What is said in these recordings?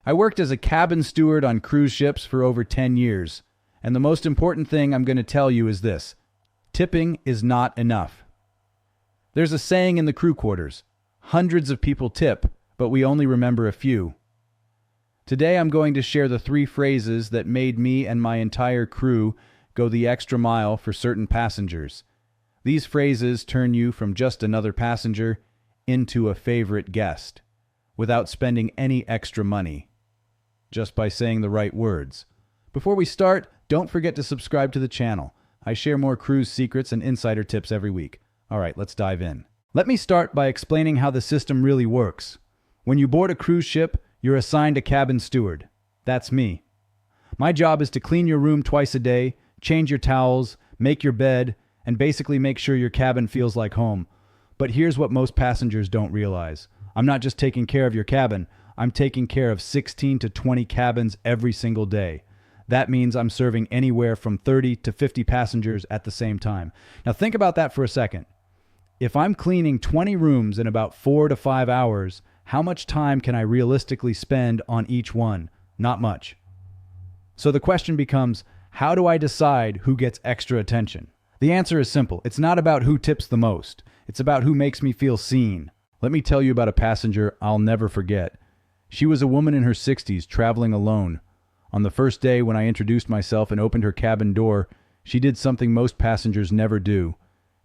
I worked as a cabin steward on cruise ships for over 10 years, and the most important thing I'm going to tell you is this: tipping is not enough. There's a saying in the crew quarters: hundreds of people tip, but we only remember a few. Today I'm going to share the 3 phrases that made me and my entire crew go the extra mile for certain passengers. These phrases turn you from just another passenger into a favorite guest, without spending any extra money, just by saying the right words. Before we start, don't forget to subscribe to the channel. I share more cruise secrets and insider tips every week. All right, let's dive in. Let me start by explaining how the system really works. When you board a cruise ship, you're assigned a cabin steward. That's me. My job is to clean your room twice a day, change your towels, make your bed, and basically make sure your cabin feels like home. But here's what most passengers don't realize. I'm not just taking care of your cabin. I'm taking care of 16 to 20 cabins every single day. That means I'm serving anywhere from 30 to 50 passengers at the same time. Now think about that for a second. If I'm cleaning 20 rooms in about 4 to 5 hours, how much time can I realistically spend on each one? Not much. So the question becomes, how do I decide who gets extra attention? The answer is simple. It's not about who tips the most. It's about who makes me feel seen. Let me tell you about a passenger I'll never forget. She was a woman in her 60s traveling alone. On the first day when I introduced myself and opened her cabin door, she did something most passengers never do.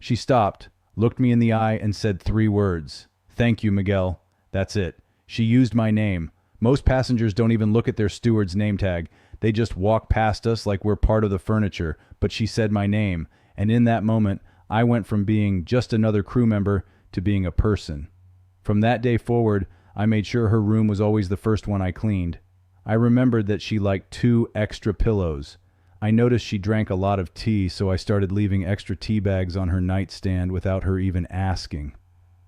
She stopped, looked me in the eye, and said 3 words. "Thank you, Miguel." That's it. She used my name. Most passengers don't even look at their steward's name tag. They just walk past us like we're part of the furniture, but she said my name, and in that moment, I went from being just another crew member to being a person. From that day forward, I made sure her room was always the first one I cleaned. I remembered that she liked 2 extra pillows. I noticed she drank a lot of tea, so I started leaving extra tea bags on her nightstand without her even asking.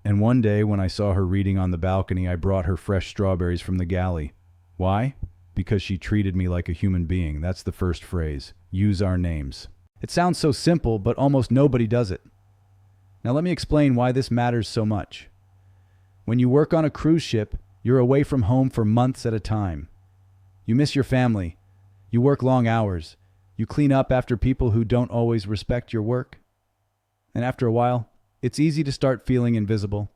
And one day, when I saw her reading on the balcony, I brought her fresh strawberries from the galley. Why? Because she treated me like a human being. That's the first phrase. Use our names. It sounds so simple, but almost nobody does it. Now let me explain why this matters so much. When you work on a cruise ship, you're away from home for months at a time. You miss your family. You work long hours. You clean up after people who don't always respect your work. And after a while, it's easy to start feeling invisible.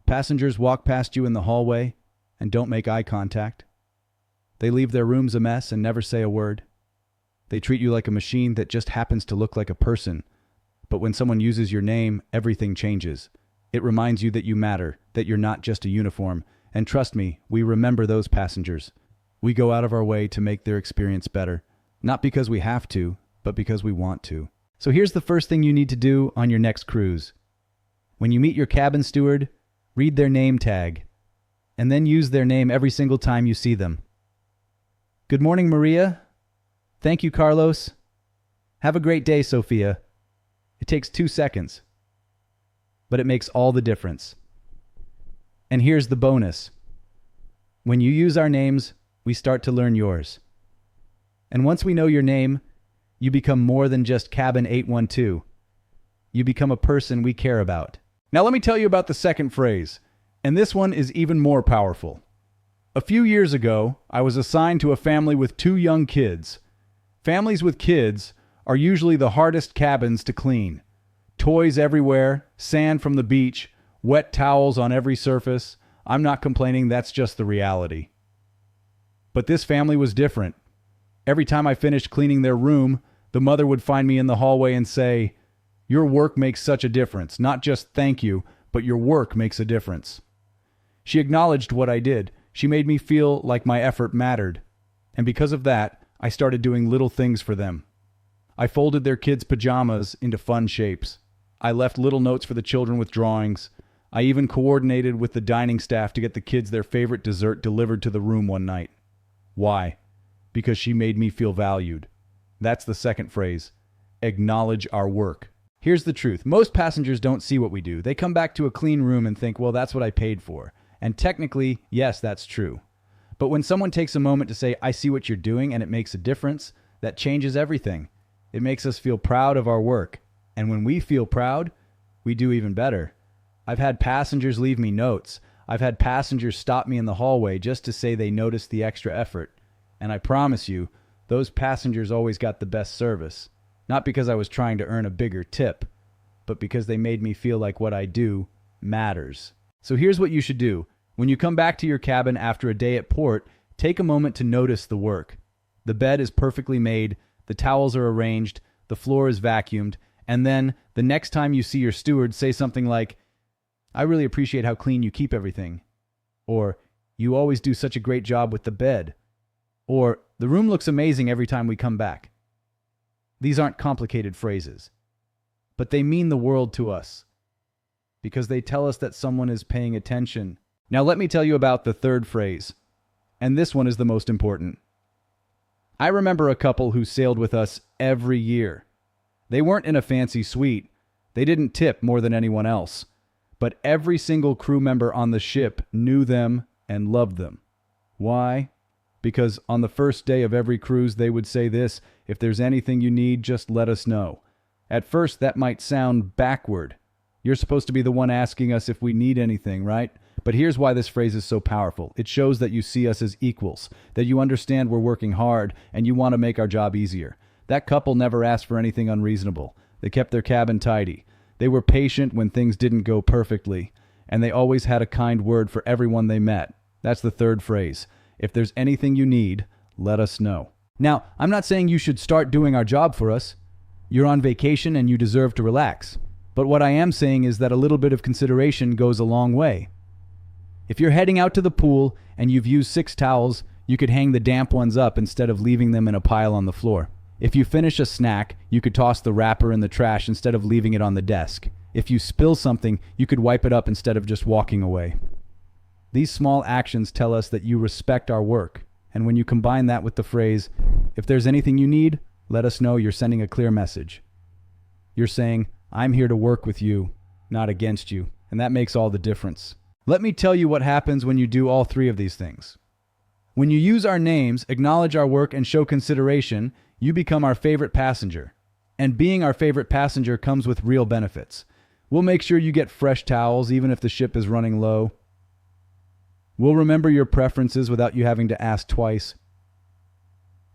Passengers walk past you in the hallway and don't make eye contact. They leave their rooms a mess and never say a word. They treat you like a machine that just happens to look like a person. But when someone uses your name, everything changes. It reminds you that you matter, that you're not just a uniform. And trust me, we remember those passengers. We go out of our way to make their experience better. Not because we have to, but because we want to. So here's the first thing you need to do on your next cruise. When you meet your cabin steward, read their name tag, and then use their name every single time you see them. Good morning, Maria. Thank you, Carlos. Have a great day, Sophia. It takes 2 seconds, but it makes all the difference. And here's the bonus. When you use our names, we start to learn yours. And once we know your name, you become more than just Cabin 812. You become a person we care about. Now let me tell you about the second phrase, and this one is even more powerful. A few years ago, I was assigned to a family with 2 young kids. Families with kids are usually the hardest cabins to clean. Toys everywhere, sand from the beach, wet towels on every surface. I'm not complaining, that's just the reality. But this family was different. Every time I finished cleaning their room, the mother would find me in the hallway and say, "Your work makes such a difference. Not just thank you, but your work makes a difference." She acknowledged what I did. She made me feel like my effort mattered. And because of that, I started doing little things for them. I folded their kids' pajamas into fun shapes. I left little notes for the children with drawings. I even coordinated with the dining staff to get the kids their favorite dessert delivered to the room one night. Why? Because she made me feel valued. That's the second phrase. Acknowledge our work. Here's the truth. Most passengers don't see what we do. They come back to a clean room and think, well, that's what I paid for. And technically, yes, that's true. But when someone takes a moment to say, I see what you're doing and it makes a difference, that changes everything. It makes us feel proud of our work. And when we feel proud, we do even better. I've had passengers leave me notes. I've had passengers stop me in the hallway just to say they noticed the extra effort. And I promise you, those passengers always got the best service. Not because I was trying to earn a bigger tip, but because they made me feel like what I do matters. So here's what you should do. When you come back to your cabin after a day at port, take a moment to notice the work. The bed is perfectly made, the towels are arranged, the floor is vacuumed, and then the next time you see your steward, say something like, "I really appreciate how clean you keep everything." Or, "You always do such a great job with the bed." Or, "The room looks amazing every time we come back." These aren't complicated phrases, but they mean the world to us because they tell us that someone is paying attention. Now let me tell you about the third phrase, and this one is the most important. I remember a couple who sailed with us every year. They weren't in a fancy suite. They didn't tip more than anyone else. But every single crew member on the ship knew them and loved them. Why? Because on the first day of every cruise, they would say this: "If there's anything you need, just let us know." At first, that might sound backward. You're supposed to be the one asking us if we need anything, right? But here's why this phrase is so powerful. It shows that you see us as equals, that you understand we're working hard, and you want to make our job easier. That couple never asked for anything unreasonable. They kept their cabin tidy. They were patient when things didn't go perfectly, and they always had a kind word for everyone they met. That's the third phrase. If there's anything you need, let us know. Now, I'm not saying you should start doing our job for us. You're on vacation and you deserve to relax. But what I am saying is that a little bit of consideration goes a long way. If you're heading out to the pool and you've used 6 towels, you could hang the damp ones up instead of leaving them in a pile on the floor. If you finish a snack, you could toss the wrapper in the trash instead of leaving it on the desk. If you spill something, you could wipe it up instead of just walking away. These small actions tell us that you respect our work. And when you combine that with the phrase, "If there's anything you need, let us know," you're sending a clear message. You're saying, "I'm here to work with you, not against you." And that makes all the difference. Let me tell you what happens when you do all 3 of these things. When you use our names, acknowledge our work, and show consideration, you become our favorite passenger. And being our favorite passenger comes with real benefits. We'll make sure you get fresh towels even if the ship is running low. We'll remember your preferences without you having to ask twice.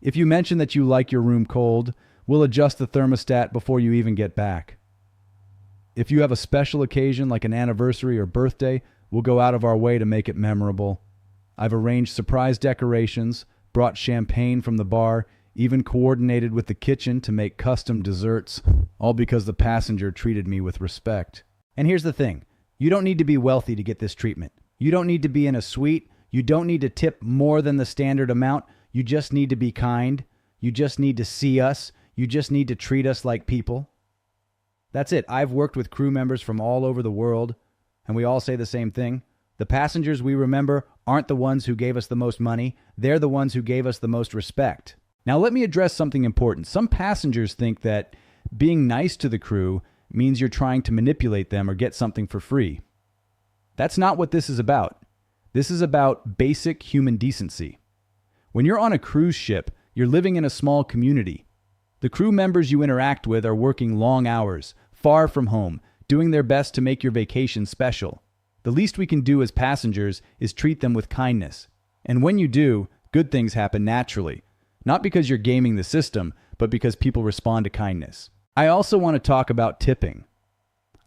If you mention that you like your room cold, we'll adjust the thermostat before you even get back. If you have a special occasion like an anniversary or birthday, we'll go out of our way to make it memorable. I've arranged surprise decorations, brought champagne from the bar, even coordinated with the kitchen to make custom desserts, all because the passenger treated me with respect. And here's the thing. You don't need to be wealthy to get this treatment. You don't need to be in a suite. You don't need to tip more than the standard amount. You just need to be kind. You just need to see us. You just need to treat us like people. That's it. I've worked with crew members from all over the world, and we all say the same thing. The passengers we remember aren't the ones who gave us the most money. They're the ones who gave us the most respect. Now, let me address something important. Some passengers think that being nice to the crew means you're trying to manipulate them or get something for free. That's not what this is about. This is about basic human decency. When you're on a cruise ship, you're living in a small community. The crew members you interact with are working long hours, far from home, doing their best to make your vacation special. The least we can do as passengers is treat them with kindness. And when you do, good things happen naturally. Not because you're gaming the system, but because people respond to kindness. I also want to talk about tipping.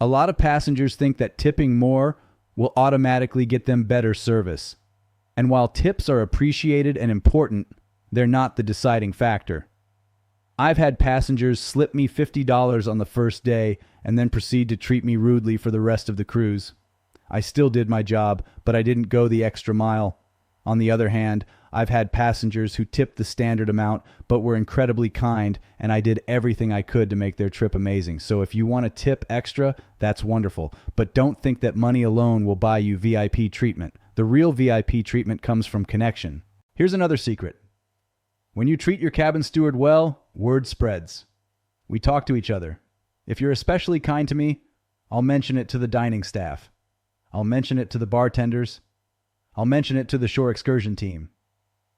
A lot of passengers think that tipping more will automatically get them better service. And while tips are appreciated and important, they're not the deciding factor. I've had passengers slip me $50 on the first day and then proceed to treat me rudely for the rest of the cruise. I still did my job, but I didn't go the extra mile. On the other hand, I've had passengers who tipped the standard amount but were incredibly kind, and I did everything I could to make their trip amazing. So if you want to tip extra, that's wonderful. But don't think that money alone will buy you VIP treatment. The real VIP treatment comes from connection. Here's another secret. When you treat your cabin steward well, word spreads. We talk to each other. If you're especially kind to me, I'll mention it to the dining staff. I'll mention it to the bartenders. I'll mention it to the shore excursion team.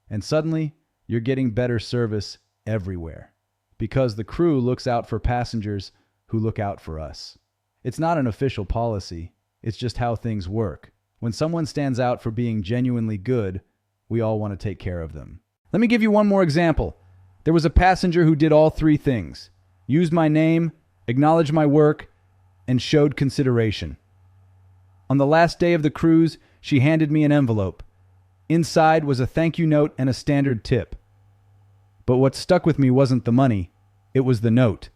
And suddenly, you're getting better service everywhere. Because the crew looks out for passengers who look out for us. It's not an official policy. It's just how things work. When someone stands out for being genuinely good, we all want to take care of them. Let me give you one more example. There was a passenger who did all three things: used my name, acknowledged my work, and showed consideration. On the last day of the cruise, she handed me an envelope. Inside was a thank you note and a standard tip. But what stuck with me wasn't the money, it was the note.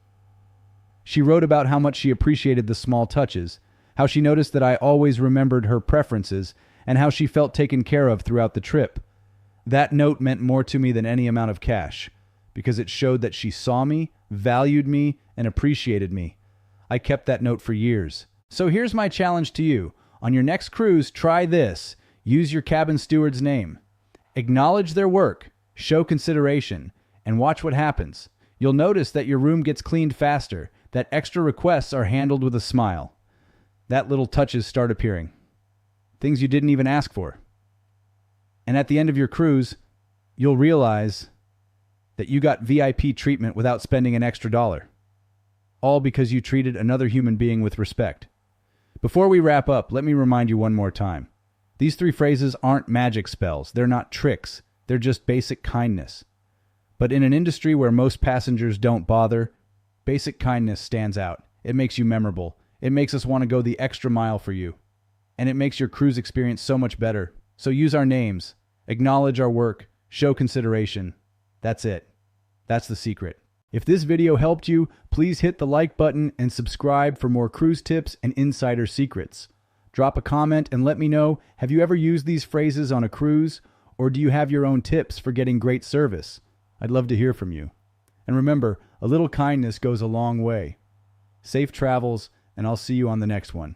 She wrote about how much she appreciated the small touches, how she noticed that I always remembered her preferences, and how she felt taken care of throughout the trip. That note meant more to me than any amount of cash, because it showed that she saw me, valued me, and appreciated me. I kept that note for years. So here's my challenge to you. On your next cruise, try this. Use your cabin steward's name. Acknowledge their work, show consideration, and watch what happens. You'll notice that your room gets cleaned faster, that extra requests are handled with a smile. That little touches start appearing. Things you didn't even ask for. And at the end of your cruise, you'll realize that you got VIP treatment without spending an extra dollar. All because you treated another human being with respect. Before we wrap up, let me remind you one more time. These three phrases aren't magic spells. They're not tricks. They're just basic kindness. But in an industry where most passengers don't bother, basic kindness stands out. It makes you memorable. It makes us want to go the extra mile for you. And it makes your cruise experience so much better. So use our names, acknowledge our work, show consideration. That's it. That's the secret. If this video helped you, please hit the like button and subscribe for more cruise tips and insider secrets. Drop a comment and let me know, have you ever used these phrases on a cruise, or do you have your own tips for getting great service? I'd love to hear from you. And remember, a little kindness goes a long way. Safe travels, and I'll see you on the next one.